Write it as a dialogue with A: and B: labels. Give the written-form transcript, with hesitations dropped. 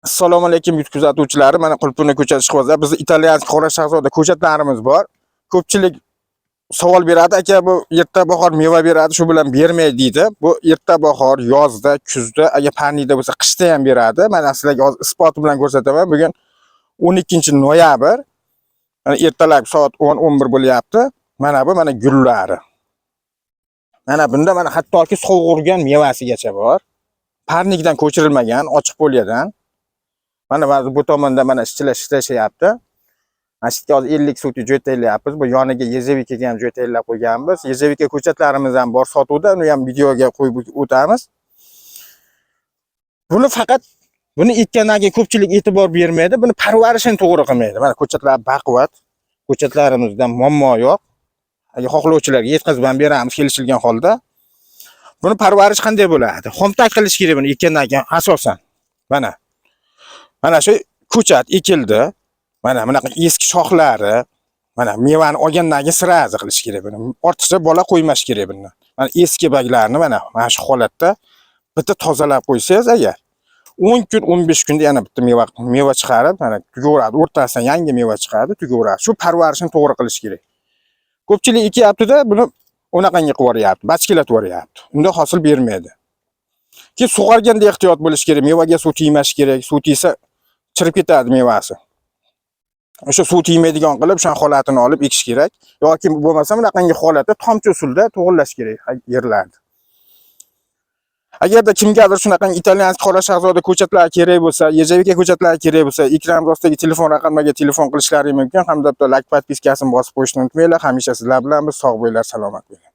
A: Assalomu alaykum kuzatuvchilar. Mana qulpini ko'chatish qo'zda. Biz italyansk qora shahzoda ko'chatlarimiz bor. Ko'pchilik savol beradi, aka bu erta bahor meva beradi, shu bilan bermaydi deydi. Bu erta bahor, yozda, kuzda, agar panida bo'lsa, qishda ham beradi. Men sizlarga hozir isboti bilan ko'rsataman. Bugun 12-noyabr. Mana ertalab soat 10-11 bo'lyapti. Mana bu mana gullari. Mana bunda mana hattoki sovg'urgan mevasigacha bor. Parnikdan ko'chirilmagan, ochiq polyadan. Mana bu tomonda mana ishlashyapti. Mana shu hozir 50 suti jo'taylyapmiz. Bu yoniga yezevikaga ham jo'taylab qo'yganmiz. Yezevika ko'chatlarimiz ham bor sotuvda. Uni ham videoga qo'yib o'tamiz. Buni faqat buni ekkandan keyin ko'pchilik e'tibor bermaydi. Buni parvarishini to'g'ri qilmaydi. Mana ko'chatlar baquvvat. Ko'chatlarimizda muammo yo'q. Agar xohlovchilarga yetkazib ham beramiz kelishilgan holda. Buni parvarish qanday bo'ladi? Xomtak qilish kerak buni ekkandan keyin asosan. Mana shu ko'chat ekildi. Mana bunaqa eski shoxlari, mana mevani olgandan keyin sirazi qilish kerak buni. Ortiqcha bola qo'ymash kerak bundan. Mana eski baglarni mana shu holatda bitta tozalab qo'ysangiz agar 10 kun, 15 kunda yana bitta meva chiqarib, mana tugaveradi. O'rtasidan yangi meva chiqadi, tugaveradi. Shu parvarishni to'g'ri qilish kerak. Ko'pchilik ekyapti-da, buni unaqangi qilib yuboryapti, bachkilatib yuboryapti. Unda hosil bermaydi. Keyin sug'organda ehtiyot bo'lish kerak. Mevaga suv tegmash kerak. Suv tegsa chirib ketadi mevasi. O'sha suv tegmaydigan qilib, o'sha holatini olib ekish kerak. Yoki bo'lmasa bunaqangi holatda tomchi usulda to'g'irlash kerak yerlarni. Agarda kimgadir shunaqangi italyansk qora shahzoda ko'chatlar kerak bo'lsa, yejavika ko'chatlar kerak bo'lsa, ekran ostidagi telefon raqamiga telefon qilishlari mumkin. Hamda like podpiskasini bosib qo'yishni unutmanglar. Hamisha sizlar bilan biz. Sog' bo'linglar, salomat bo'ling.